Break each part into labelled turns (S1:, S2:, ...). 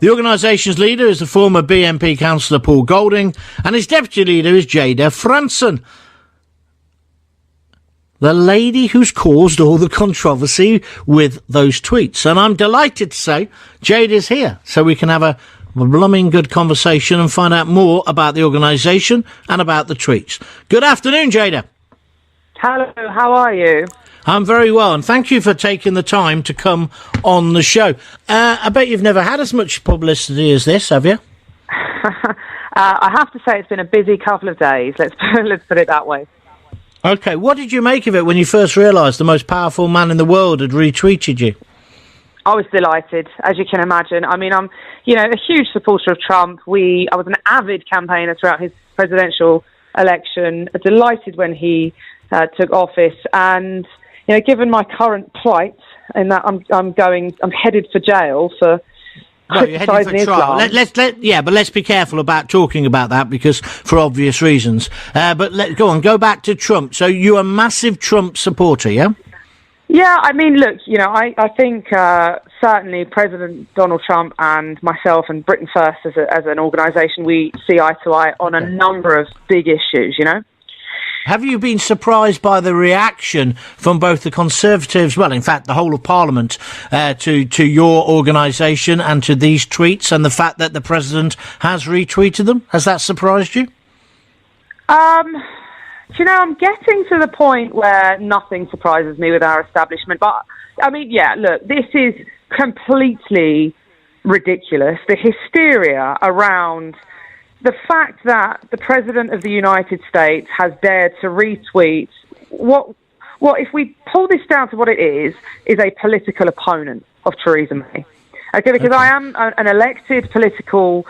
S1: The organisation's leader is the former BNP councillor Paul Golding, and his deputy leader is Jayda Fransen, the lady who's caused all the controversy with those tweets. And I'm delighted to say Jayda's here, so we can have a blooming good conversation and find out more about the organisation and about the tweets. Good afternoon, Jayda.
S2: Hello, how are you?
S1: I'm very well, and thank you for taking the time to come on the show. I bet you've never had as much publicity as this, have you?
S2: I have to say it's been a busy couple of days, let's put it that way.
S1: OK, what did you make of it when you first realised the most powerful man in the world had retweeted you?
S2: I was delighted, as you can imagine. I mean, I'm, a huge supporter of Trump. I was an avid campaigner throughout his presidential election, delighted when he took office, and given my current plight in that I'm headed for jail for criticising Islam.
S1: But let's be careful about talking about that because for obvious reasons. But go back to Trump. So you're a massive Trump supporter, yeah?
S2: Yeah, I mean, look, I think certainly President Donald Trump and myself and Britain First as an organisation, we see eye to eye on a number of big issues,
S1: Have you been surprised by the reaction from both the Conservatives, well, in fact, the whole of Parliament, to your organisation and to these tweets, and the fact that the President has retweeted them? Has that surprised you?
S2: I'm getting to the point where nothing surprises me with our establishment. But, I mean, yeah, look, this is completely ridiculous. The hysteria around the fact that the President of the United States has dared to retweet what if we pull this down to what it is a political opponent of Theresa May. Okay, because I am an elected political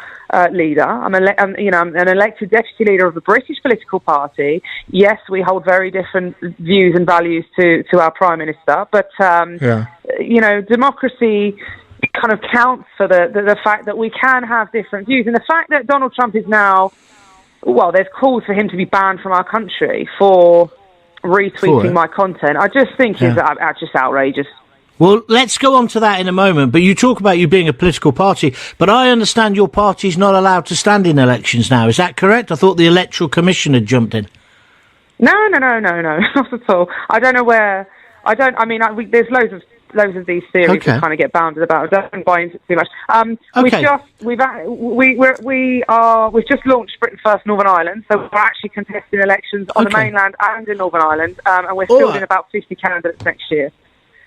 S2: leader. I'm an elected deputy leader of the British political party. Yes, we hold very different views and values to our Prime Minister, but democracy kind of counts for the fact that we can have different views. And the fact that Donald Trump is now, there's calls for him to be banned from our country for retweeting my content, I just think is just outrageous.
S1: Well, let's go on to that in a moment, but you talk about you being a political party, but I understand your party's not allowed to stand in elections now, is that correct? I thought the Electoral Commission had jumped in.
S2: No, not at all. I don't know where, there's loads of these theories that kind of get bounded about. I don't buy into it too much. We've just launched Britain First Northern Ireland, so we're actually contesting elections on the mainland and in Northern Ireland, and we're still in about 50 candidates next year.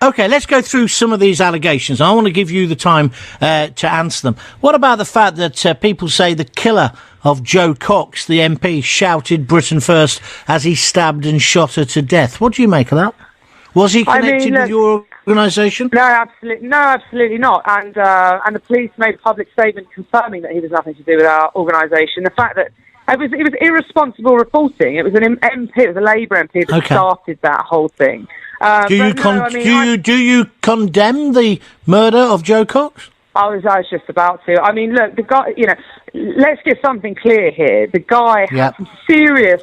S1: OK, let's go through some of these allegations. I want to give you the time to answer them. What about the fact that people say the killer of Jo Cox, the MP, shouted Britain First as he stabbed and shot her to death? What do you make of that? Was he connected with your organisation?
S2: No, absolutely not. And the police made a public statement confirming that he was nothing to do with our organisation. The fact that it was irresponsible reporting. It was an MP, it was a Labour MP that started that whole thing.
S1: Do you condemn the murder of Jo Cox?
S2: I was just about to. I mean, look, the guy, let's get something clear here. The guy had some serious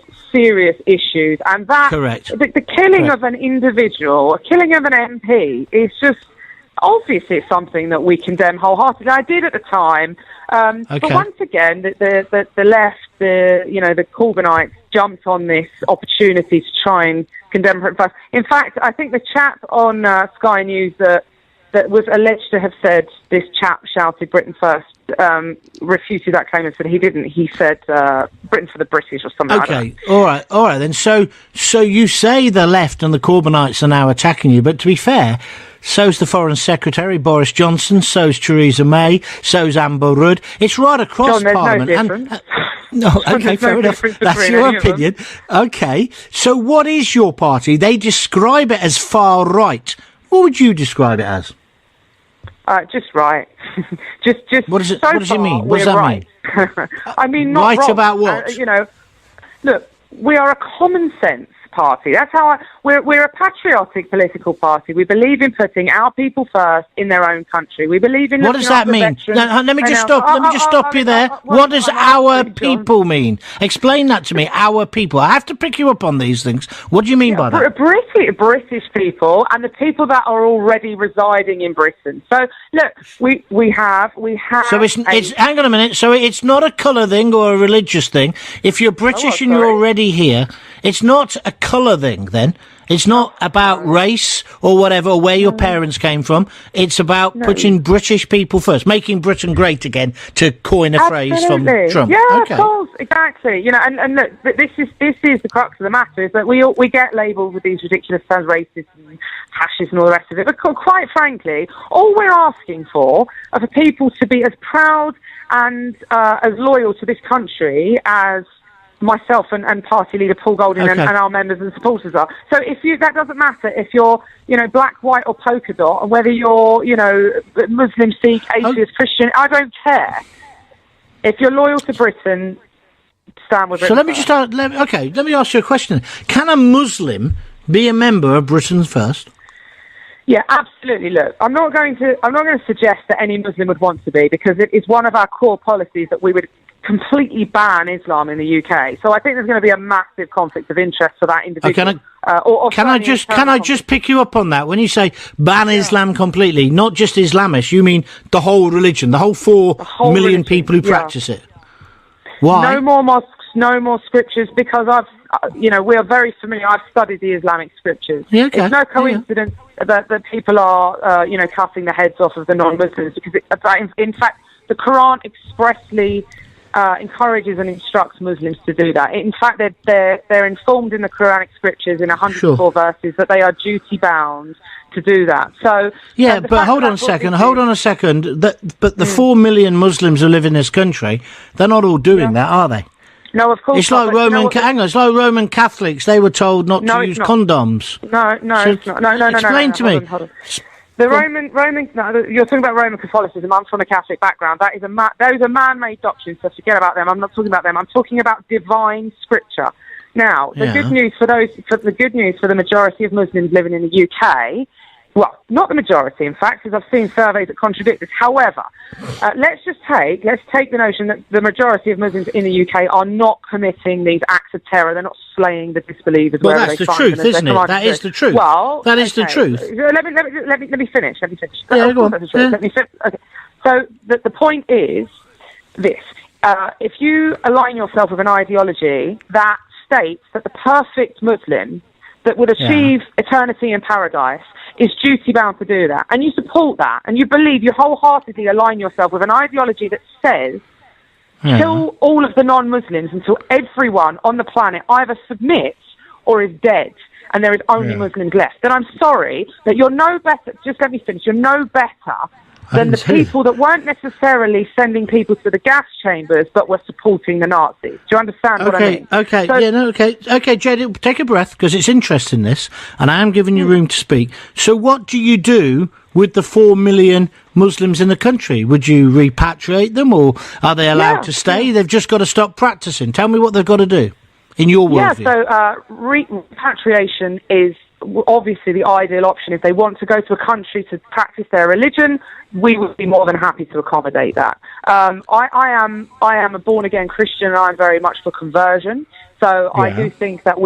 S2: issues, and that the killing of an individual, killing of an MP, is just obviously something that we condemn wholeheartedly. I did at the time, but once again, the left, the Corbynites jumped on this opportunity to try and condemn Britain First. In fact, I think the chap on Sky News that was alleged to have said this chap shouted Britain First refuted that claim and said he didn't. He said Britain for the British or something.
S1: Okay, all right then. So you say the left and the Corbynites are now attacking you, but to be fair, so's the Foreign Secretary Boris Johnson, so's Theresa May, so's Amber Rudd. It's right across Parliament.
S2: No difference.
S1: No, okay, fair enough. That's your opinion. Okay, so what is your party? They describe it as far right. What would you describe it as?
S2: Just right. just.
S1: What does it?
S2: So
S1: what does it mean?
S2: What does that mean? I mean, not
S1: right
S2: wrong.
S1: About what?
S2: Look, we are a common sense party. That's how we're a patriotic political party. We believe in putting our people first in their own country. We believe in.
S1: What does that mean? Let me just stop you there. What does our people mean? Explain that to me. Our people. I have to pick you up on these things. What do you mean by that?
S2: British people and the people that are already residing in Britain. So look, we have.
S1: So it's hang on a minute. So it's not a colour thing or a religious thing. If you're British and you're already here, it's not a colour thing then. It's not about race or whatever, or where your parents came from. It's about putting British people first, making Britain great again, to coin a phrase from Trump.
S2: Yeah, of course, exactly. You know, and look, this is the crux of the matter, is that we get labelled with these ridiculous terms, racist and fascist and all the rest of it. But quite frankly, all we're asking for are for people to be as proud and as loyal to this country as myself and party leader Paul Golding and our members and supporters are. So that doesn't matter if you're, black, white or polka dot, and whether you're, Muslim, Sikh, atheist, Christian, I don't care. If you're loyal to Britain, stand with Britain.
S1: So let me ask you a question. Can a Muslim be a member of Britain First?
S2: Yeah, absolutely. Look, I'm not going to suggest that any Muslim would want to be, because it is one of our core policies that we would completely ban Islam in the UK. So I think there's going to be a massive conflict of interest for that individual.
S1: Can I just pick you up on that? When you say ban Islam completely, not just Islamists, you mean the whole religion, the whole 4 million people who practice it? Why?
S2: No more mosques, no more scriptures, because we are very familiar. I've studied the Islamic scriptures.
S1: Yeah, okay.
S2: It's no coincidence that people are, cutting the heads off of the non-Muslims, because in fact, the Quran expressly encourages and instructs Muslims to do that. In fact, they're informed in the Quranic scriptures in 104 verses that they are duty bound to do that. So
S1: but hold on a second. But the 4 million Muslims who live in this country, they're not all doing that, are they?
S2: No, of course.
S1: It's like it's like Roman Catholics. They were told not to use condoms.
S2: It's not. No.
S1: Explain to me.
S2: Hold on. The you're talking about Roman Catholicism. I'm from a Catholic background. Those are man-made doctrines, so forget about them. I'm not talking about them. I'm talking about divine scripture. Now, the good news for the majority of Muslims living in the UK, well, not the majority, in fact, because I've seen surveys that contradict this. However, let's take the notion that the majority of Muslims in the UK are not committing these acts of terror. They're not slaying the disbelievers.
S1: Well, that's the truth, isn't it? That is the truth.
S2: Well,
S1: that is the truth.
S2: Let me finish.
S1: Yeah, go on.
S2: Let me finish. Okay. So the point is this: if you align yourself with an ideology that states that the perfect Muslim that would achieve eternity in paradise is duty bound to do that, and you support that, and you wholeheartedly align yourself with an ideology that says kill all of the non-Muslims until everyone on the planet either submits or is dead, and there is only Muslims left, then I'm sorry that you're no better. Just let me finish. You're no better than the people that weren't necessarily sending people to the gas chambers but were supporting the Nazis. Do you understand what I mean?
S1: Okay, Jayda, take a breath, because it's interesting, this, and I am giving you room to speak. So what do you do with the 4 million Muslims in the country? Would you repatriate them, or are they allowed to stay? They've just got to stop practicing. Tell me what they've got to do, in your worldview.
S2: Yeah, so repatriation is obviously the ideal option. If they want to go to a country to practice their religion, we would be more than happy to accommodate that. I am a born-again Christian, and I'm very much for conversion. So I do think that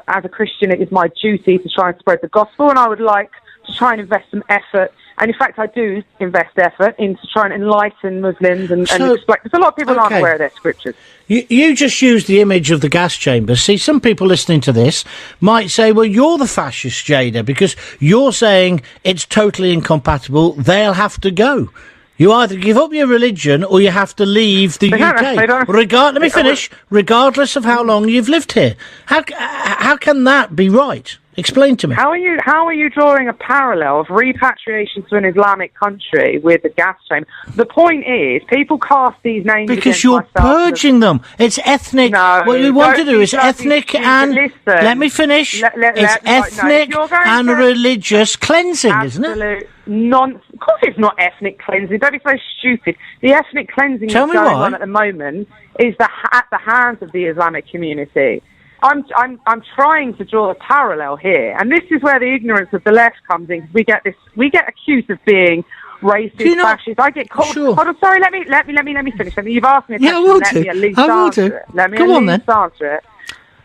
S2: as a Christian, it is my duty to try and spread the gospel, and I would like to try and invest some effort. And in fact, I do invest effort into trying to enlighten Muslims and explain. Because a lot of people aren't aware of their scriptures.
S1: You just used the image of the gas chamber. See, some people listening to this might say, well, you're the fascist, Jayda, because you're saying it's totally incompatible. They'll have to go. You either give up your religion or you have to leave the UK. Let me finish. Regardless of how long you've lived here. How can that be right? Explain to me.
S2: How are you drawing a parallel of repatriation to an Islamic country with the gas chamber? The point is, people cast these names
S1: because you're purging them. It's ethnic.
S2: No,
S1: what you want to do is ethnic and let me finish. It's ethnic and religious cleansing, isn't it?
S2: Of course, it's not ethnic cleansing. Don't be so stupid. The ethnic cleansing that's going on at the moment is at the hands of the Islamic community. I'm trying to draw a parallel here, and this is where the ignorance of the left comes in. We get accused of being racist, fascist. I get called.
S1: Sure.
S2: Hold on, sorry. Let me finish. You've asked me a question.
S1: Yeah, I will
S2: let
S1: do.
S2: me at least
S1: I will
S2: answer
S1: do.
S2: it. Let me
S1: Go
S2: at
S1: on,
S2: least
S1: then.
S2: answer it.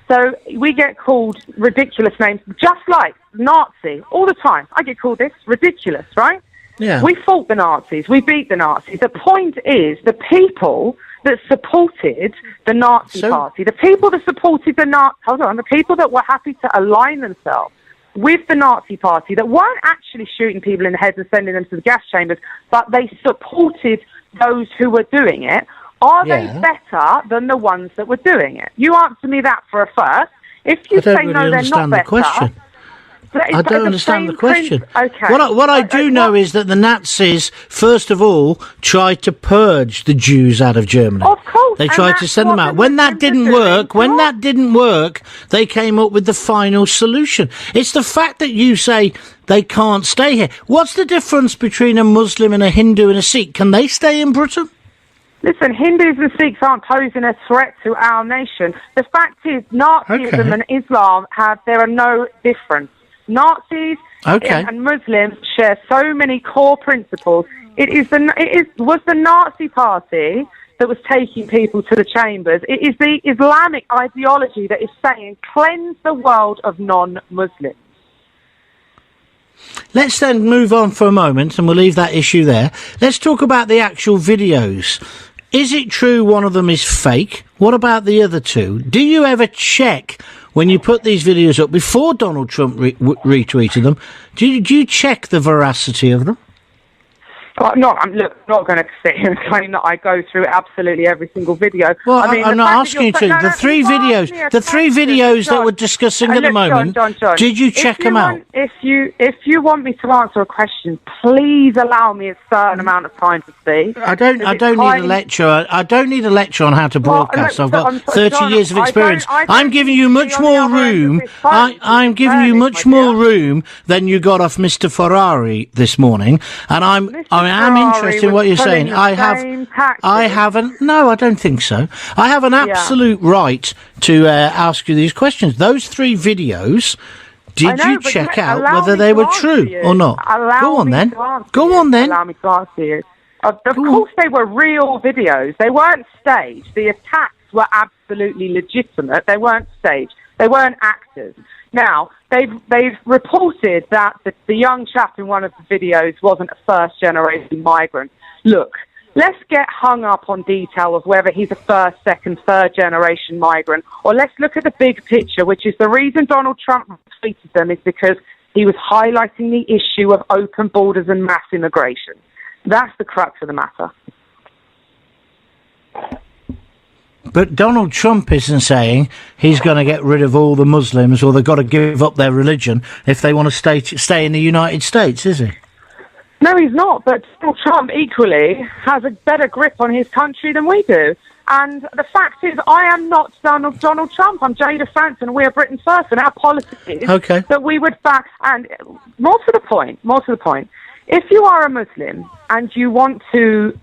S2: So we get called ridiculous names, just like Nazi, all the time. I get called this, ridiculous, right?
S1: Yeah.
S2: We fought the Nazis. We beat the Nazis. The point is, the people that supported the Nazi party, the people that supported the people that were happy to align themselves with the Nazi party, that weren't actually shooting people in the heads and sending them to the gas chambers, but they supported those who were doing it, are they better than the ones that were doing it? You answer me that for a first. If you say no, they're not better.
S1: I don't understand the question.
S2: Okay.
S1: What I do know is that the Nazis, first of all, tried to purge the Jews out of Germany.
S2: Of course.
S1: They tried to send them out. When that didn't work, they came up with the final solution. It's the fact that you say they can't stay here. What's the difference between a Muslim and a Hindu and a Sikh? Can they stay in Britain?
S2: Listen, Hindus and Sikhs aren't posing a threat to our nation. The fact is, Nazism and Islam there are no difference. Nazis and Muslims share so many core principles. Was the Nazi party that was taking people to the chambers. It is the Islamic ideology that is saying cleanse the world of non-Muslims.
S1: Let's then move on for a moment, and we'll leave that issue there. Let's talk about the actual videos. Is it true one of them is fake? What about the other two? Do you ever check when you put these videos up before Donald Trump retweeted them? Do you check the veracity of them?
S2: I'm not going to sit here and claim that I go through absolutely every single video.
S1: Well, I'm not asking you to. The three videos that we're discussing at the moment,
S2: John,
S1: did you check them out?
S2: If you want me to answer a question, please allow me a certain amount of time to speak.
S1: I don't need a lecture. I don't need a lecture on how to broadcast. I've got 30 years of experience. I'm giving you much more room. I'm giving you much more room than you got off Mr. Farage this morning, and I'm interested in what you're saying. No, I don't think so. I have an absolute right to ask you these questions. Those three videos, did you check out whether they were true or not? Go on then.
S2: Allow me to answer you. Of course they were real videos. They weren't staged. The attacks were absolutely legitimate. They weren't staged. They weren't actors. Now, they've reported that the young chap in one of the videos wasn't a first-generation migrant. Look, let's get hung up on detail of whether he's a first, second, third-generation migrant, or let's look at the big picture, which is the reason Donald Trump tweeted them is because he was highlighting the issue of open borders and mass immigration. That's the crux of the matter.
S1: But Donald Trump isn't saying he's going to get rid of all the Muslims or they've got to give up their religion if they want to stay in the United States, is he?
S2: No, he's not. But Donald Trump equally has a better grip on his country than we do. And the fact is, I am not Donald Trump. I'm Jayda Fransen. We are Britain First. And our policy is that we would back... And more to the point, if you are a Muslim and you want to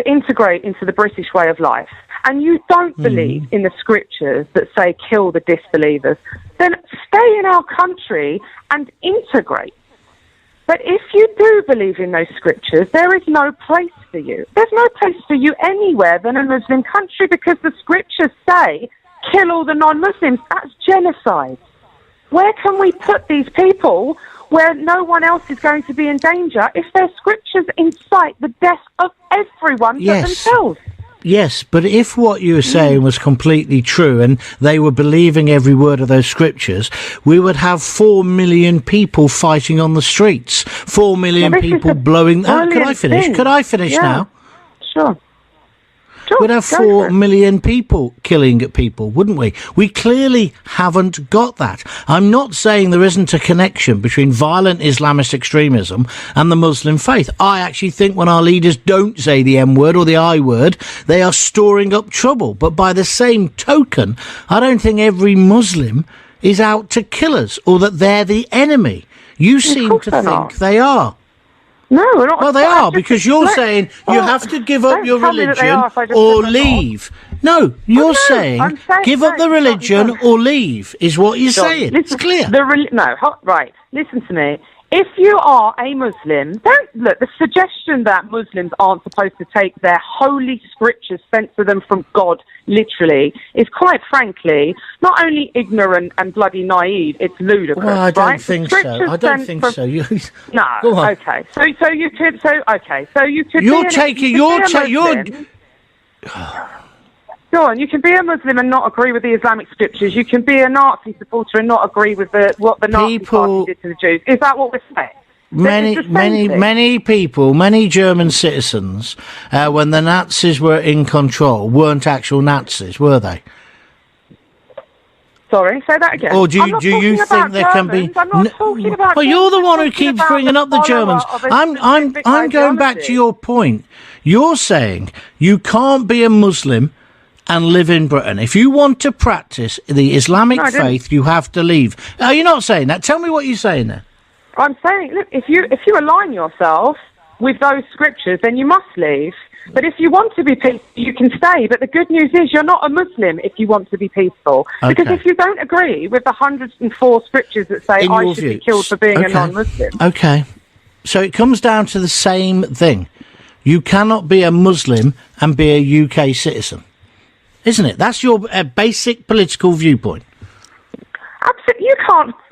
S2: integrate into the British way of life, and you don't believe in the scriptures that say kill the disbelievers, then stay in our country and integrate. But if you do believe in those scriptures, there is no place for you. There's no place for you anywhere than a Muslim country because the scriptures say kill all the non-Muslims. That's genocide. Where can we put these people where no one else is going to be in danger if their scriptures incite the death of everyone but themselves?
S1: Yes, but if what you were saying was completely true and they were believing every word of those scriptures, we would have 4 million people fighting on the streets. 4 million people blowing... Could I finish now?
S2: Sure.
S1: We'd have 4 million people killing at people, wouldn't we? We clearly haven't got that. I'm not saying there isn't a connection between violent Islamist extremism and the Muslim faith. I actually think when our leaders don't say the M word or the I word, they are storing up trouble. But by the same token, I don't think every Muslim is out to kill us or that they're the enemy. You seem to think they are.
S2: No, we're not.
S1: Well, they are, because you're saying you have to give up your religion or leave. No, you're saying give up the religion or leave, is what you're saying. It's clear.
S2: Right. Listen to me. If you are a Muslim, the suggestion that Muslims aren't supposed to take their holy scriptures sent to them from God literally is, quite frankly, not only ignorant and bloody naive, it's ludicrous.
S1: Well, I don't think so. I don't think so.
S2: No. Okay. So you could. So you could. Go on, you can be a Muslim and not agree with the Islamic scriptures. You can be a Nazi supporter and not agree with what the Nazi party did to the Jews. Is that what we're saying?
S1: Many people, many German citizens, when the Nazis were in control, weren't actual Nazis, were they?
S2: Sorry, say that again.
S1: Or do you think there can be?
S2: I'm not talking about.
S1: Well, you're the one who keeps bringing up the Germans. I'm going back to your point. You're saying you can't be a Muslim and live in Britain. If you want to practice the Islamic faith, you have to leave. Are you not saying that? Tell me what you're saying there.
S2: I'm saying, look, if you align yourself with those scriptures, then you must leave. But if you want to be peaceful, you can stay. But the good news is you're not a Muslim if you want to be peaceful. Okay. Because if you don't agree with the 104 scriptures that say I should be killed for being a non-Muslim.
S1: Okay. So it comes down to the same thing. You cannot be a Muslim and be a UK citizen. Isn't it? That's your basic political viewpoint.
S2: Absolutely.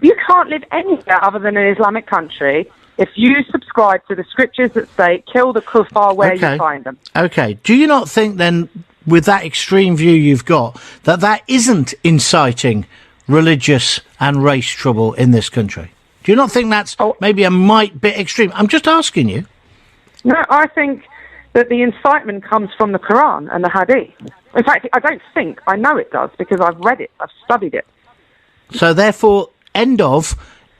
S2: You can't live anywhere other than an Islamic country if you subscribe to the scriptures that say kill the kuffar where you find them. Okay.
S1: Do you not think then, with that extreme view you've got, that isn't inciting religious and race trouble in this country? Do you not think that's maybe a bit extreme? I'm just asking you.
S2: No, I think that the incitement comes from the Quran and the Hadith. In fact, I know it does, because I've read it, I've studied it.
S1: So therefore,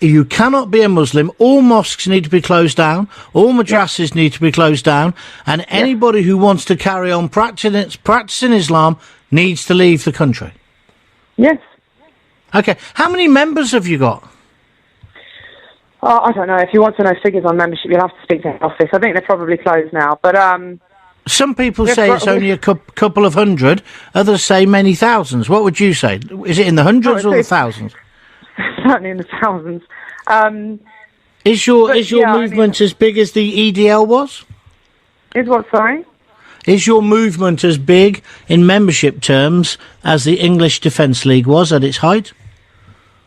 S1: you cannot be a Muslim, all mosques need to be closed down, all madrasas need to be closed down, and anybody who wants to carry on practicing Islam needs to leave the country.
S2: Yes.
S1: Okay, how many members have you got?
S2: I don't know. If you want to know figures on membership, you'll have to speak to the office. I think they're probably closed now, but
S1: some people say it's only a couple of hundred. Others say many thousands. What would you say? Is it in the hundreds or the thousands?
S2: Certainly in the thousands.
S1: Is your movement as big as the EDL was?
S2: Is what, sorry?
S1: Is your movement as big in membership terms as the English Defence League was at its height?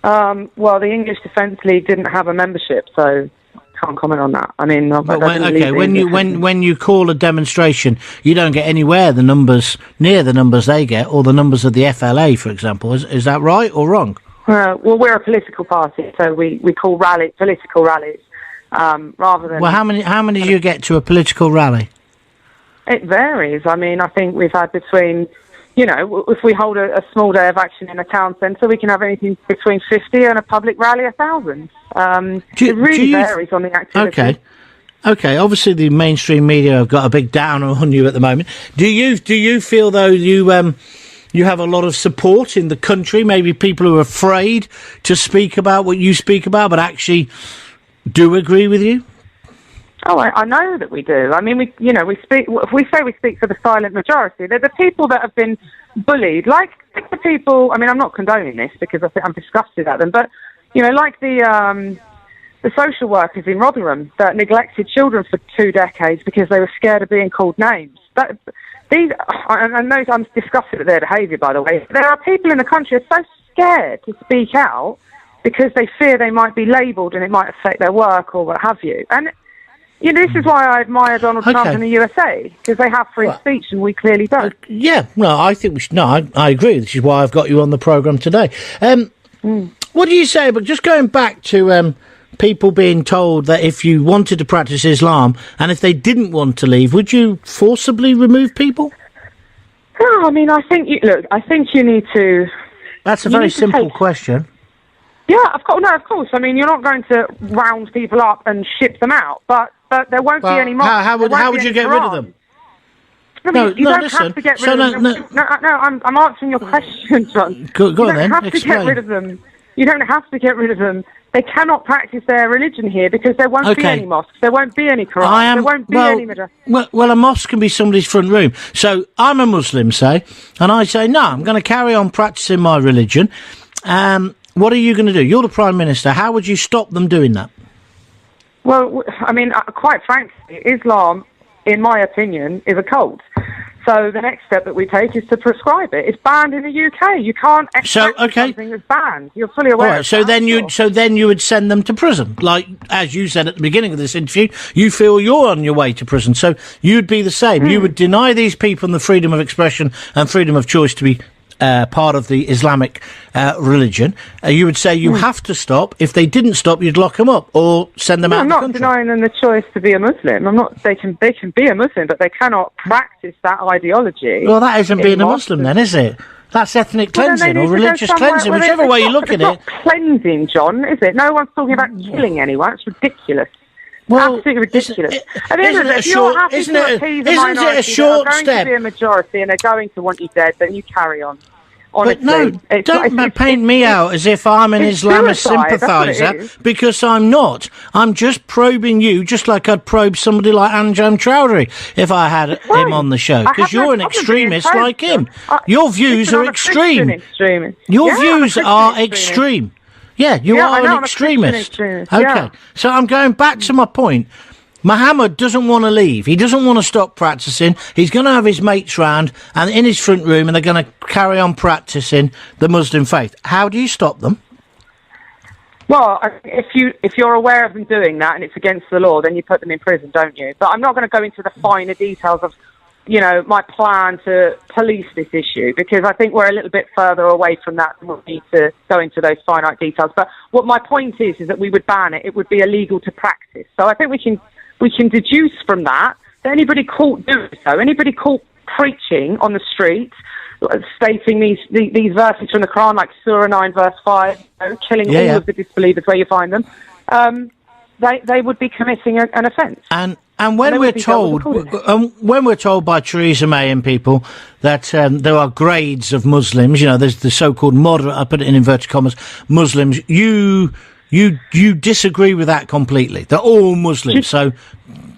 S2: Well, the English Defence League didn't have a membership, so can't comment on that. I mean, when you call a demonstration, you don't get anywhere near the numbers they get, or the numbers of the FLA, for example. Is that right or wrong? Well, we're a political party, so we call political rallies rather than.
S1: Well, how many do you get to a political rally?
S2: It varies. I mean, I think we've had between. If we hold a small day of action in a town centre, we can have anything between 50 and a public rally 1,000. It really varies on the activity.
S1: Okay. Obviously, the mainstream media have got a big downer on you at the moment. Do you feel though you have a lot of support in the country? Maybe people who are afraid to speak about what you speak about, but actually do agree with you.
S2: Oh, I know that we do. I mean, we speak. If we say we speak for the silent majority, they're the people that have been bullied, like the people. I mean, I'm not condoning this because I think I'm disgusted at them, but like the social workers in Rotherham that neglected children for 2 decades because they were scared of being called names. I know I'm disgusted at their behaviour, by the way. There are people in the country who are so scared to speak out because they fear they might be labelled and it might affect their work or what have you. And this is why I admire Donald Trump in the USA, because they have free speech and we clearly don't.
S1: I think we should. No, I agree. This is why I've got you on the programme today. What do you say? But just going back to people being told that if you wanted to practice Islam and if they didn't want to leave, would you forcibly remove people?
S2: No, I mean, I think you need to.
S1: That's a very simple question.
S2: Yeah, of course. I mean, you're not going to round people up and ship them out, but there won't be any more.
S1: How would you get rid of them?
S2: You don't have to get rid of them. No, I'm answering your question, John.
S1: Go on then.
S2: You don't have to get rid of them. You don't have to get rid of them. They cannot practice their religion here because there won't be any mosques, there won't be any Quran, there won't be any madrasa.
S1: Well, a mosque can be somebody's front room. So I'm a Muslim, say, and I say, no, I'm going to carry on practicing my religion. What are you going to do? You're the Prime Minister. How would you stop them doing that?
S2: Well, I mean, quite frankly, Islam, in my opinion, is a cult. So the next step that we take is to prescribe it. It's banned in the UK. You can't extract something that's banned. You're fully aware.
S1: Right,
S2: of
S1: so
S2: that.
S1: then you would send them to prison, like as you said at the beginning of this interview. You feel you're on your way to prison, so you'd be the same. You would deny these people the freedom of expression and freedom of choice to be part of the Islamic religion. You would say you have to stop. If they didn't stop, you'd lock them up or send them out of the country.
S2: I'm not denying them the choice to be a Muslim. I'm not. They can be a Muslim, but they cannot practice that ideology.
S1: Well, that isn't being a Muslim, then, is it? That's ethnic cleansing or religious cleansing, whichever way you look at it.
S2: It's not cleansing, John, is it? No one's talking about killing anyone. It's ridiculous.
S1: Well,
S2: absolutely ridiculous.
S1: Isn't it a short step?
S2: Going to be a majority and they're going to want you dead, then you carry on. Honestly,
S1: but no, don't paint me out as if I'm an Islamist sympathiser, because I'm not. I'm just probing you, just like I'd probe somebody like Anjan Chowdhury if I had him on the show, because you're an extremist like him. Your views are extreme. Your views are extreme. Yeah, you are an extremist. Okay, so I'm going back to my point. Muhammad doesn't want to leave. He doesn't want to stop practicing. He's going to have his mates round and in his front room, and they're going to carry on practicing the Muslim faith. How do you stop them?
S2: Well, if you're aware of them doing that and it's against the law, then you put them in prison, don't you? But I'm not going to go into the finer details of, my plan to police this issue, because I think we're a little bit further away from that than we need to go into those finite details. But what my point is that we would ban it. It would be illegal to practice. So I think we can deduce from that anybody caught doing so, anybody caught preaching on the street, stating these verses from the Quran, like Surah 9, verse 5, killing all of the disbelievers where you find them, they would be committing an offence.
S1: And when we're told by Theresa May and people that there are grades of Muslims, there's the so-called moderate, I put it in inverted commas, Muslims, you disagree with that completely. They're all Muslims. So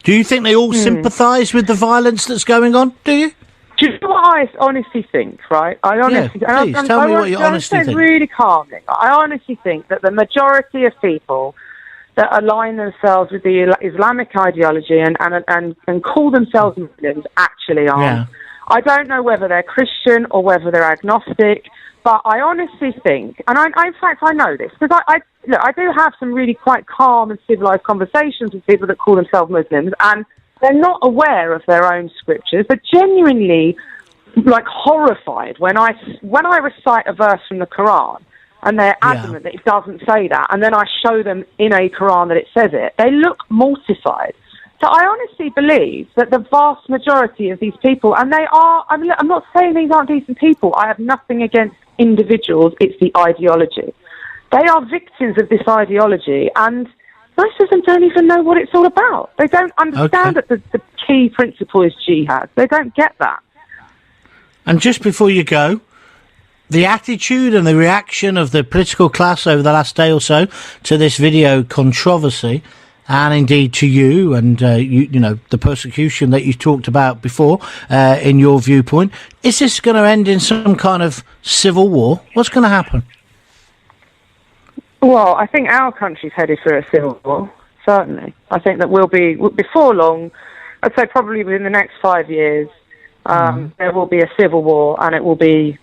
S1: do you think they all sympathise with the violence that's going on? Do you?
S2: Do you know what I honestly think, right? I honestly
S1: please, tell me what you honestly think.
S2: Really calmly. I honestly think that the majority of people that align themselves with the Islamic ideology and call themselves Muslims actually are. Yeah. I don't know whether they're Christian or whether they're agnostic, but I honestly think, and in fact I know this, because I do have some really quite calm and civilised conversations with people that call themselves Muslims, and they're not aware of their own scriptures. They're genuinely horrified when I recite a verse from the Quran and they're adamant that it doesn't say that, and then I show them in a Quran that it says it. They look mortified. So I honestly believe that the vast majority of these people, and they are, I'm not saying these aren't decent people. I have nothing against individuals. It's the ideology. They are victims of this ideology, and most of them don't even know what it's all about. They don't understand that the key principle is jihad. They don't get that.
S1: And just before you go, the attitude and the reaction of the political class over the last day or so to this video controversy, and indeed to you and the persecution that you talked about before, in your viewpoint, is this going to end in some kind of civil war? What's going to happen?
S2: Well, I think our country's headed for a civil war, certainly. I think that before long, I'd say probably within the next 5 years, there will be a civil war, and it will be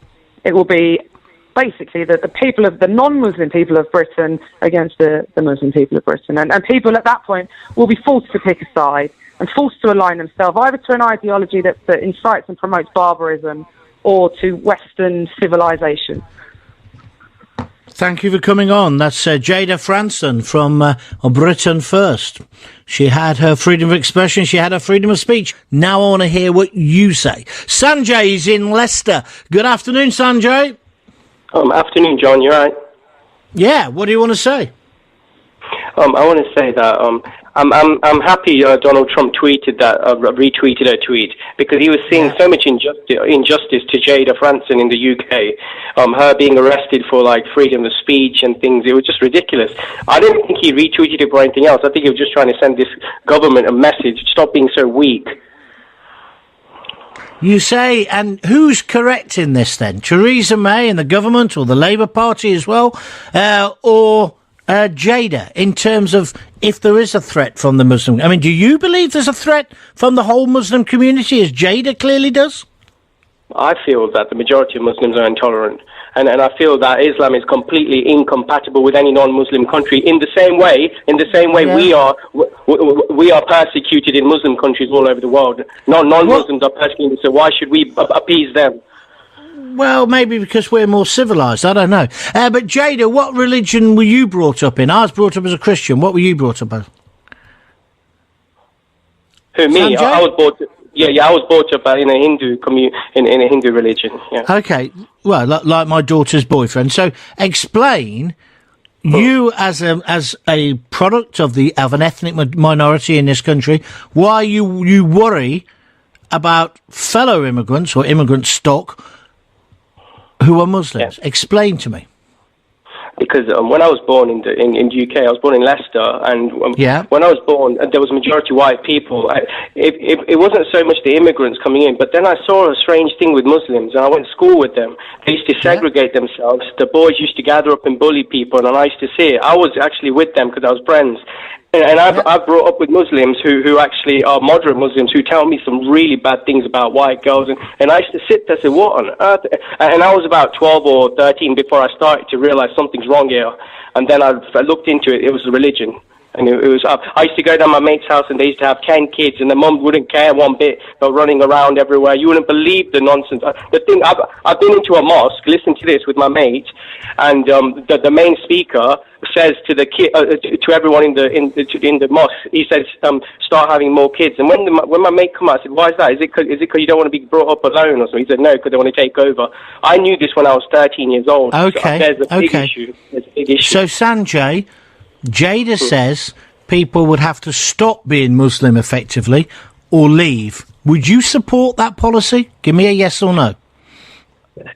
S2: basically the non-Muslim people of Britain against the Muslim people of Britain. And people at that point will be forced to pick a side and forced to align themselves either to an ideology that incites and promotes barbarism or to Western civilization.
S1: Thank you for coming on. That's Jayda Fransen from Britain First. She had her freedom of expression. She had her freedom of speech. Now I want to hear what you say. Sanjay's in Leicester. Good afternoon, Sanjay.
S3: Afternoon, John. You all right?
S1: Yeah. What do you want to say?
S3: I want to say that I'm happy Donald Trump tweeted that, retweeted a tweet, because he was seeing so much injustice to Jayda Fransen in the UK, her being arrested for like freedom of speech and things. It was just ridiculous. I didn't think he retweeted it for anything else. I think he was just trying to send this government a message: stop being so weak.
S1: You say, and who's correct in this then? Theresa May and the government, or the Labour Party as well, or Jayda, in terms of if there is a threat from the Muslim? I mean, do you believe there's a threat from the whole Muslim community, as Jayda clearly does?
S3: I feel that the majority of Muslims are intolerant, and I feel that Islam is completely incompatible with any non-Muslim country. In the same way, we are persecuted in Muslim countries all over the world. Non-Muslims are persecuted, so why should we appease them?
S1: Well, maybe because we're more civilised. I don't know. But Jayda, what religion were you brought up in? I was brought up as a Christian. What were you brought up as?
S3: Who, me? I was brought up. Yeah, I was brought up in a Hindu in a Hindu religion. Yeah.
S1: Okay, well, like my daughter's boyfriend. So, explain you as a product of an ethnic minority in this country, why you worry about fellow immigrants or immigrant stock who are Muslims. Yeah. Explain to me.
S3: Because when I was born in the UK, I was born in Leicester, and when I was born, there was majority white people. It wasn't so much the immigrants coming in, but then I saw a strange thing with Muslims, and I went to school with them. They used to segregate themselves. The boys used to gather up and bully people, and I used to see it. I was actually with them because I was friends. And I've brought up with Muslims who actually are moderate Muslims who tell me some really bad things about white girls. And I used to sit there and say, what on earth? And I was about 12 or 13 before I started to realize something's wrong here. And then I looked into it. It was religion. And it was I used to go down my mate's house, and they used to have 10 kids, and the mum wouldn't care one bit. They were running around everywhere. You wouldn't believe the nonsense. The thing, I've been into a mosque, listened to this with my mate, and the main speaker says to the to everyone in the mosque, he says, start having more kids. And when my mate come out, I said, why is that? Is it because you don't want to be brought up alone or something? He said, no, because they want to take over. I knew this when I was 13 years old.
S1: Okay.
S3: So there's a big issue. There's a big issue.
S1: So Sanjay, Jayda says people would have to stop being Muslim effectively or leave. Would you support that policy? Give me a yes or no.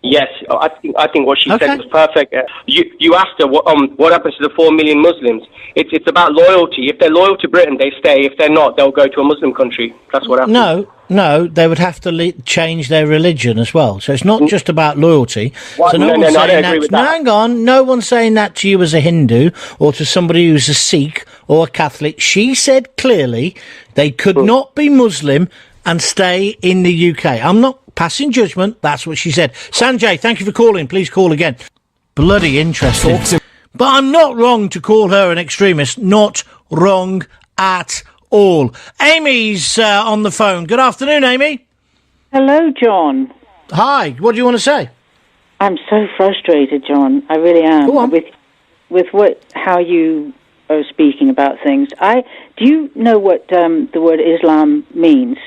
S3: Yes, I think what she said was perfect. You asked her what happens to the 4 million Muslims. It's about loyalty. If they're loyal to Britain, they stay. If they're not, they'll go to a Muslim country. That's what happens. No, they would have to change their religion as well. So it's not just about loyalty. What?
S1: So
S3: no, I don't agree with that.
S1: Hang on, no one's saying that to you as a Hindu or to somebody who's a Sikh or a Catholic. She said clearly they could not be Muslim and stay in the UK. I'm not passing judgment. That's what she said. Sanjay, thank you for calling. Please call again. Bloody interesting. But I'm not wrong to call her an extremist. Not wrong at all. Amy's on the phone. Good afternoon, Amy.
S4: Hello, John.
S1: Hi. What do you want to say?
S4: I'm so frustrated, John. I really am.
S1: Go on.
S4: With how you are speaking about things. Do you know what the word Islam means?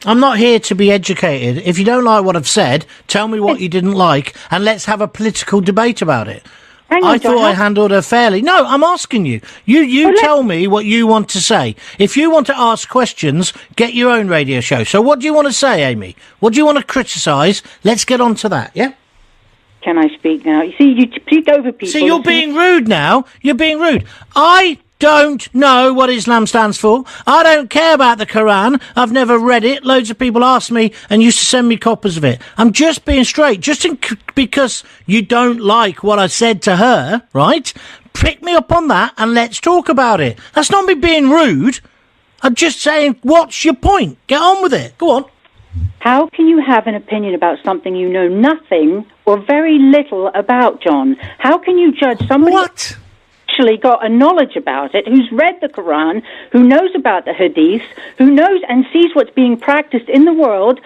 S1: I'm not here to be educated. If you don't like what I've said, tell me what you didn't like, and let's have a political debate about it. I thought I handled her fairly. No, I'm asking you. You tell me what you want to say. If you want to ask questions, get your own radio show. So what do you want to say, Amy? What do you want to criticise? Let's get on to that, yeah?
S4: Can I speak now? You see, you speak over people.
S1: See, you're being rude now. You're being rude. I don't know what Islam stands for. I don't care about the Quran. I've never read it. Loads of people ask me and used to send me copies of it. I'm just being straight. Because you don't like what I said to her, right? Pick me up on that and let's talk about it. That's not me being rude. I'm just saying, what's your point? Get on with it. Go on.
S4: How can you have an opinion about something you know nothing or very little about, John? How can you judge somebody...
S1: What?
S4: Actually got a knowledge about it, who's read the Quran, who knows about the Hadith, who knows and sees what's being practiced in the world.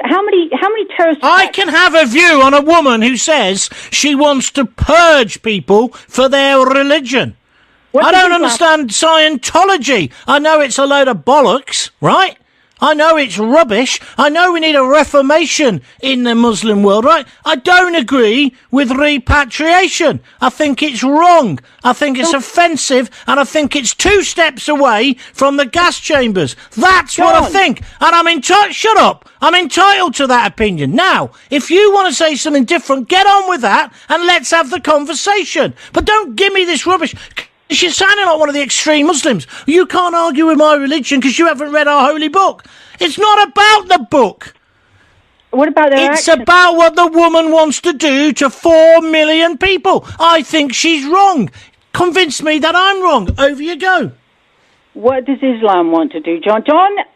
S4: How many terrorist attacks?
S1: I can have a view on a woman who says she wants to purge people for their religion. I don't understand Scientology. I know it's a load of bollocks, right? I know it's rubbish. I know we need a reformation in the Muslim world, right? I don't agree with repatriation. I think it's wrong. I think it's offensive, and I think it's 2 steps away from the gas chambers. That's what I think. And I'm entitled... Shut up. I'm entitled to that opinion. Now, if you want to say something different, get on with that, and let's have the conversation. But don't give me this rubbish... You're sounding like one of the extreme Muslims. You can't argue with my religion because you haven't read our holy book. It's not about the book.
S4: What about their
S1: It's
S4: actions?
S1: about what the woman wants to do to 4 million people. I think she's wrong. Convince me that I'm wrong. Over you go.
S4: What does Islam want to do, John?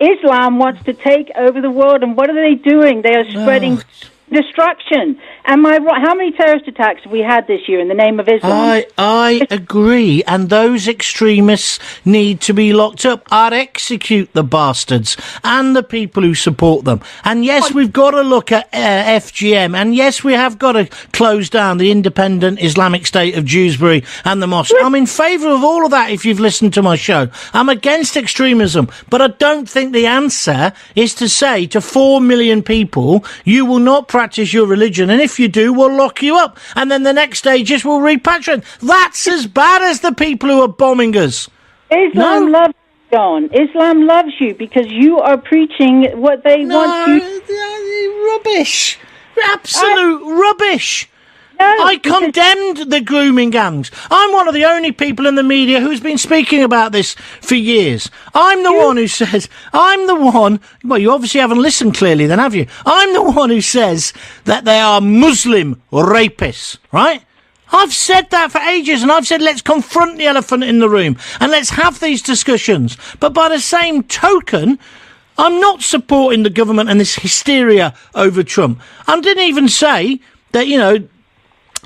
S4: Islam wants to take over the world, and what are they doing? They are spreading destruction. Am I right? How many terrorist attacks have we had this year in the name of Islam?
S1: I agree, and those extremists need to be locked up. I'd execute the bastards and the people who support them. And yes, we've got to look at FGM, and yes, we have got to close down the independent Islamic State of Dewsbury and the mosque. I'm in favour of all of that if you've listened to my show. I'm against extremism, but I don't think the answer is to say to 4 million people, you will not practice your religion, and if you do, we'll lock you up, and then the next stage will repatriate. That's as bad as the people who are bombing us.
S4: Islam loves you, John. Islam loves you because you are preaching what they want you.
S1: Rubbish. Absolute rubbish. I condemned the grooming gangs. I'm one of the only people in the media who's been speaking about this for years. I'm the one who says, well, you obviously haven't listened clearly then, have you? I'm the one who says that they are Muslim rapists, right? I've said that for ages, and I've said let's confront the elephant in the room and let's have these discussions. But by the same token, I'm not supporting the government and this hysteria over Trump. I didn't even say that,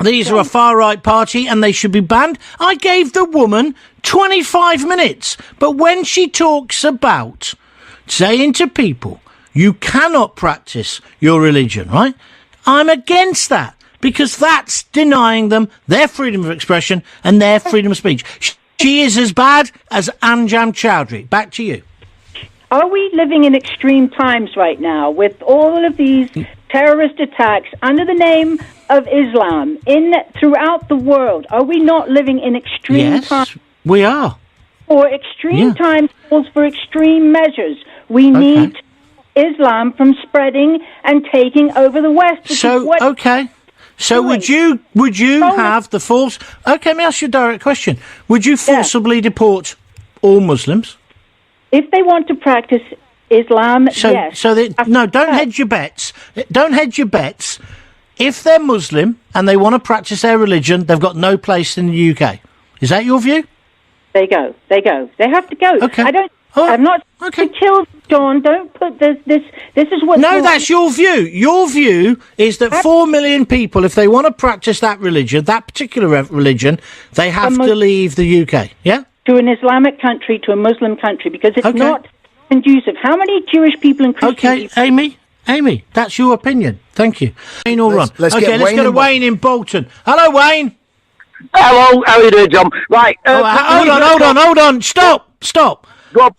S1: these are a far-right party and they should be banned. I gave the woman 25 minutes. But when she talks about saying to people, you cannot practice your religion, right? I'm against that because that's denying them their freedom of expression and their freedom of speech. She is as bad as Anjam Chowdhury. Back to you.
S4: Are we living in extreme times right now with all of these terrorist attacks under the name of Islam throughout the world? Are we not living in extreme times?
S1: Yes, we are.
S4: For extreme times calls for extreme measures. We need Islam from spreading and taking over the West.
S1: So would you have the force? Okay, let me ask you a direct question. Would you forcibly deport all Muslims?
S4: If they want to practice Islam, yes.
S1: Don't hedge your bets. Don't hedge your bets. If they're Muslim and they want to practice their religion, they've got no place in the UK. Is that your view?
S4: They go. They have to go.
S1: Okay.
S4: I'm not to kill John. Don't put this is what...
S1: No, that's your view. Your view is that 4 million people, if they want to practice that religion, that particular religion, they have to leave the UK, yeah?
S4: To an Islamic country, to a Muslim country, because it's not conducive. How many Jewish people and Christians...
S1: Okay, Amy, that's your opinion. Thank you. Wayne will run.
S5: Let's
S1: go to Wayne in Bolton. Hello, Wayne.
S5: Hello, how are you doing, John? Right.
S1: Hold on. Stop.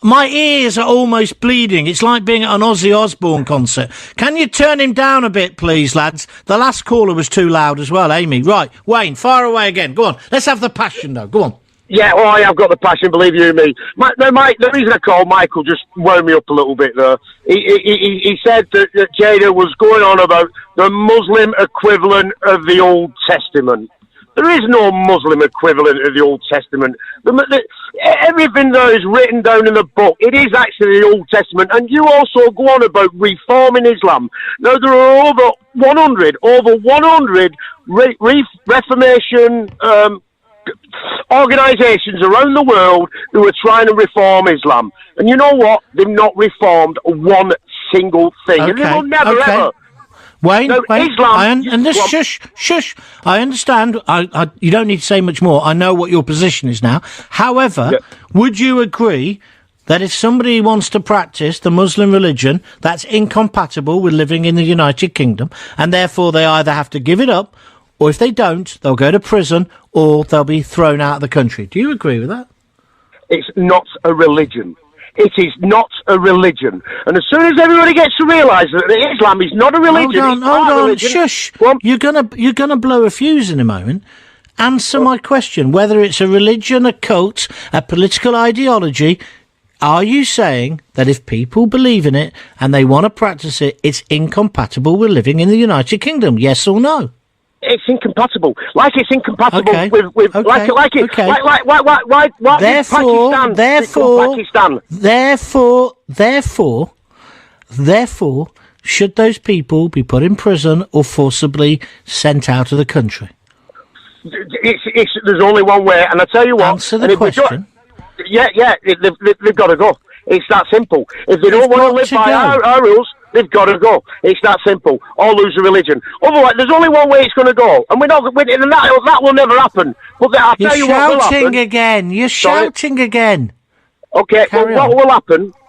S1: My ears are almost bleeding. It's like being at an Ozzy Osbourne concert. Can you turn him down a bit, please, lads? The last caller was too loud as well, Amy. Right, Wayne, fire away again. Go on. Let's have the passion, though. Go on.
S5: Yeah, well, I have got the passion, believe you me. The reason I called Michael just wound me up a little bit there. He said that Jayda was going on about the Muslim equivalent of the Old Testament. There is no Muslim equivalent of the Old Testament. Everything that is written down in the book, it is actually the Old Testament. And you also go on about reforming Islam. Now, there are over 100 Reformation organisations around the world who are trying to reform Islam. And you know what? They've not reformed one single thing.
S1: Okay.
S5: And they will never, ever.
S1: Wayne,
S5: Islam...
S1: Shush. I understand. You don't need to say much more. I know what your position is now. However, would you agree that if somebody wants to practice the Muslim religion, that's incompatible with living in the United Kingdom, and therefore they either have to give it up, or if they don't, they'll go to prison, or they'll be thrown out of the country. Do you agree with that?
S5: It's not a religion. It is not a religion. And as soon as everybody gets to realise that Islam is not a religion,
S1: hold on, shush. You're gonna blow a fuse in a moment. Answer my question. Whether it's a religion, a cult, a political ideology, are you saying that if people believe in it and they want to practice it, it's incompatible with living in the United Kingdom? Yes or no?
S5: It's incompatible. Like it's incompatible with
S1: okay.
S5: like it. Okay. Why
S1: Therefore, should those people be put in prison or forcibly sent out of the country?
S5: There's only one way, and I tell you what.
S1: Answer the question.
S5: They've got to go. It's that simple. If they don't want to live by our rules, they've got to go. It's that simple. Or lose a religion. Otherwise, there's only one way it's going to go, and that will never happen. But I'll tell you what will happen.
S1: You're shouting again.
S5: Okay, well,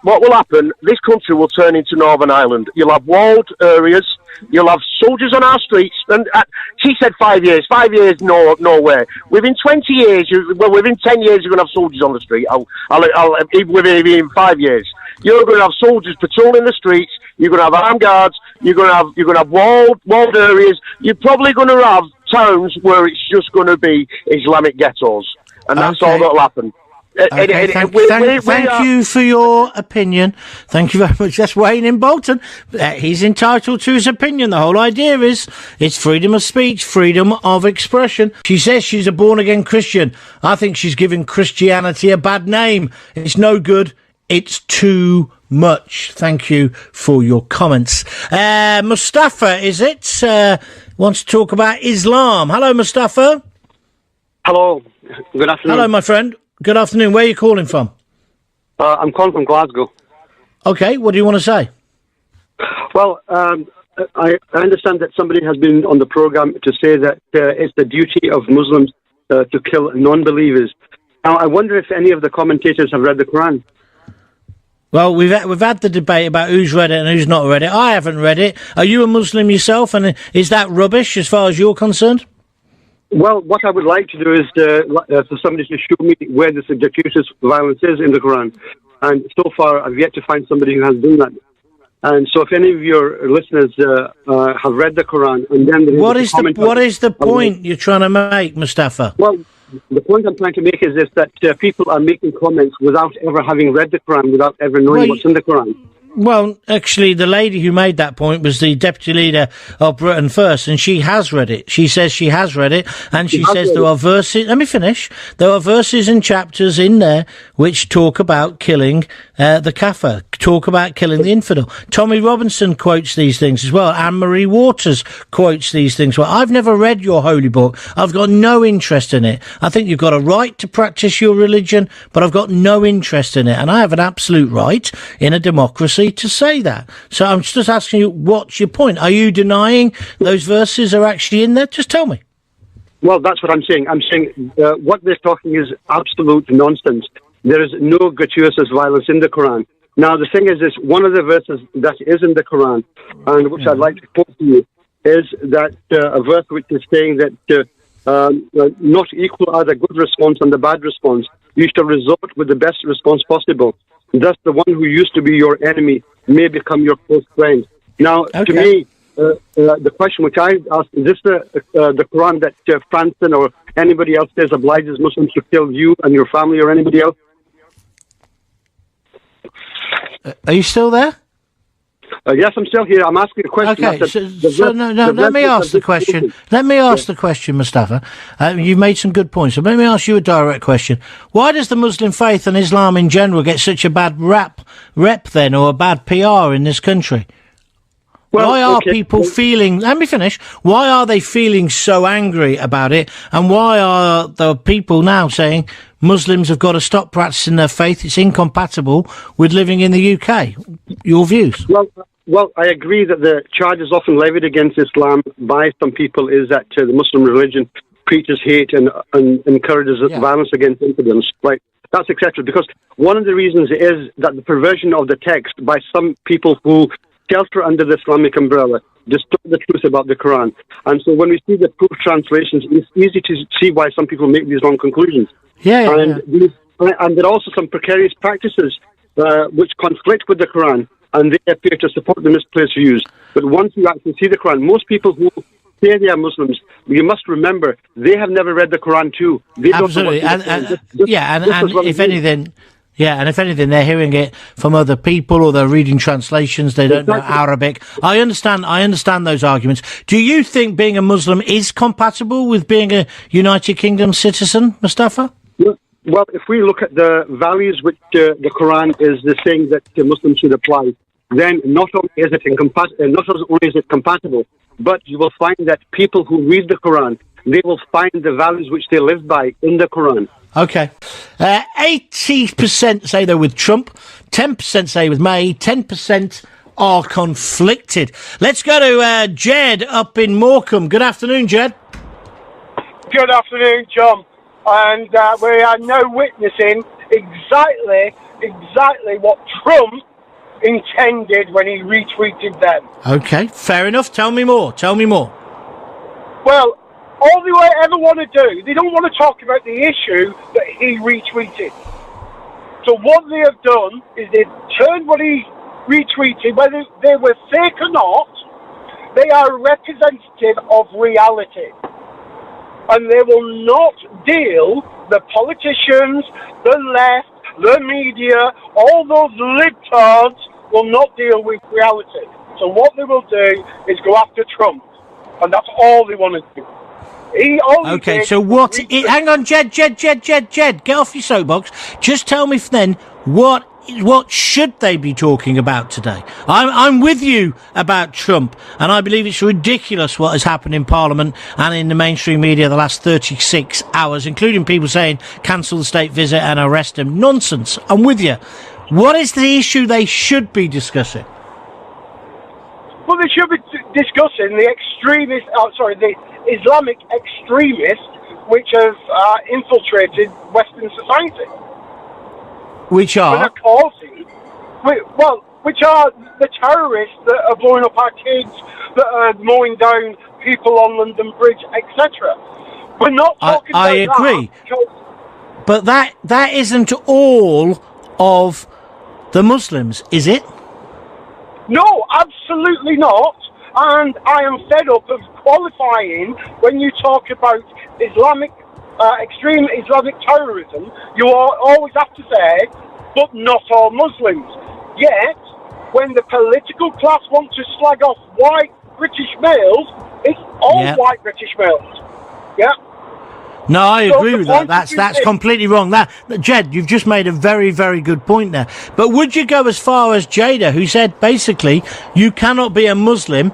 S5: what will happen, this country will turn into Northern Ireland. You'll have walled areas, you'll have soldiers on our streets, and she said 5 years. 5 years, no way. Within 20 years, within 10 years, you're going to have soldiers on the street. Within 5 years. You're going to have soldiers patrolling the streets, you're going to have armed guards, you're going to have walled areas, you're probably going to have towns where it's just going to be Islamic ghettos. And that's all that'll happen.
S1: Okay, thank you for your opinion. Thank you very much. That's Wayne in Bolton. He's entitled to his opinion. The whole idea is it's freedom of speech, freedom of expression. She says she's a born-again Christian. I think she's giving Christianity a bad name. It's no good. It's too much. Thank you for your comments. Mustafa, is it? Wants to talk about Islam. Hello, Mustafa.
S6: Hello. Good afternoon.
S1: Hello, my friend. Good afternoon. Where are you calling from?
S6: I'm calling from Glasgow.
S1: Okay, what do you want to say?
S6: Well, I understand that somebody has been on the programme to say that it's the duty of Muslims to kill non-believers. Now, I wonder if any of the commentators have read the Quran.
S1: Well, we've had the debate about who's read it and who's not read it. I haven't read it. Are you a Muslim yourself, and is that rubbish as far as you're concerned?
S6: Well, what I would like to do is for somebody to show me where the gratuitous violence is in the Quran. And so far, I've yet to find somebody who has done that. And so if any of your listeners have read the Quran, and then... What
S1: is the point you're trying to make, Mustafa?
S6: Well, the point I'm trying to make is this, that people are making comments without ever having read the Quran, without ever knowing what's in the Quran.
S1: Well, actually, the lady who made that point was the deputy leader of Britain First, and she has read it. She says she has read it, and she says there are verses... Let me finish. There are verses and chapters in there which talk about killing the kafir, talk about killing the infidel. Tommy Robinson quotes these things as well. Anne-Marie Waters quotes these things. Well, I've never read your holy book. I've got no interest in it. I think you've got a right to practice your religion, but I've got no interest in it, and I have an absolute right in a democracy to say that. So I'm just asking you, what's your point? Are you denying those verses are actually in there? Just tell me.
S6: Well, that's what I'm saying. I'm saying what they're talking is absolute nonsense. There is no gratuitous violence in the Quran. Now, the thing is this, one of the verses that is in the Quran, and which I'd like to quote to you, is that a verse which is saying that not equal are the good response and the bad response. You shall resort with the best response possible. Thus, the one who used to be your enemy may become your close friend. Now, to me, the question which I asked, is this the Quran that Fransen or anybody else says obliges Muslims to kill you and your family or anybody else?
S1: Are you still there?
S6: Yes, I'm still here. I'm asking a question.
S1: Okay, let me ask the question. Let me ask the question, Mustafa. You've made some good points, so let me ask you a direct question. Why does the Muslim faith and Islam in general get such a bad rep then, or a bad PR in this country? Well, why are people feeling... Let me finish. Why are they feeling so angry about it? And why are the people now saying Muslims have got to stop practicing their faith? It's incompatible with living in the UK. Your views?
S6: Well, I agree that the charges often levied against Islam by some people is that the Muslim religion preaches hate and encourages violence against infidels. Right? That's accepted because one of the reasons is that the perversion of the text by some people who shelter under the Islamic umbrella distort the truth about the Quran. And so when we see the proof translations, it's easy to see why some people make these wrong conclusions. And there are also some precarious practices which conflict with the Quran, and they appear to support the misplaced views. But once you actually see the Quran, most people who say they are Muslims, you must remember, they have never read the Quran too. They
S1: Absolutely.
S6: And
S1: if anything... Yeah, and if anything, they're hearing it from other people, or they're reading translations. They don't know Arabic. I understand those arguments. Do you think being a Muslim is compatible with being a United Kingdom citizen, Mustafa?
S6: Well, if we look at the values which the Quran is the saying that Muslims should apply, then not only is it compatible, but you will find that people who read the Quran, they will find the values which they live by in the Quran.
S1: Okay. 80% say they're with Trump, 10% say with May, 10% are conflicted. Let's go to Jed up in Morecambe. Good afternoon, Jed.
S7: Good afternoon, John. And we are now witnessing exactly what Trump intended when he retweeted them.
S1: Okay, fair enough. Tell me more.
S7: Well, all they ever want to do, they don't want to talk about the issue that he retweeted. So what they have done is they've turned what he retweeted, whether they were fake or not, they are representative of reality. And they will not deal, the politicians, the left, the media, all those libtards will not deal with reality. So what they will do is go after Trump. And that's all they want to do.
S1: Okay, so what... hang on, Jed, get off your soapbox. Just tell me then, what should they be talking about today? I'm with you about Trump, and I believe it's ridiculous what has happened in Parliament and in the mainstream media the last 36 hours, including people saying cancel the state visit and arrest him. Nonsense. I'm with you. What is the issue they should be discussing?
S7: Well, they should be discussing the Islamic extremists which have infiltrated Western society.
S1: Which are?
S7: Which are the terrorists that are blowing up our kids, that are mowing down people on London Bridge, etc. We're not talking about that. I agree.
S1: But that isn't all of the Muslims, is it?
S7: No, absolutely not. And I am fed up of qualifying when you talk about extreme Islamic terrorism. You always have to say, but not all Muslims. Yet, when the political class want to slag off white British males, it's all white British males. Yeah.
S1: No, I agree with that. That's completely wrong. Jed, you've just made a very, very good point there. But would you go as far as Jayda, who said basically you cannot be a Muslim?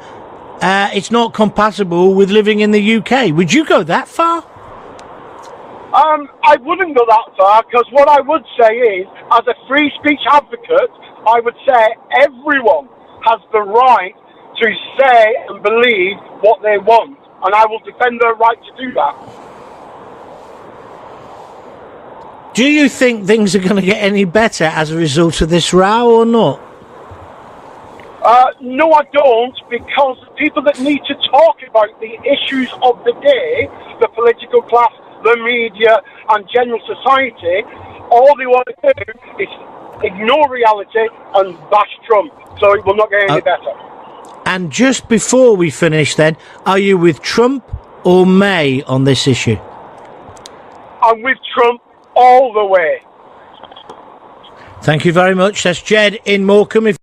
S1: It's not compatible with living in the UK. Would you go that far?
S7: I wouldn't go that far, because what I would say is, as a free speech advocate, I would say everyone has the right to say and believe what they want, and I will defend their right to do that.
S1: Do you think things are going to get any better as a result of this row or not?
S7: No, I don't, because the people that need to talk about the issues of the day, the political class, the media, and general society, all they want to do is ignore reality and bash Trump. So it will not get any better.
S1: And just before we finish then, are you with Trump or May on this issue?
S7: I'm with Trump all the way.
S1: Thank you very much. That's Jed in Morecambe.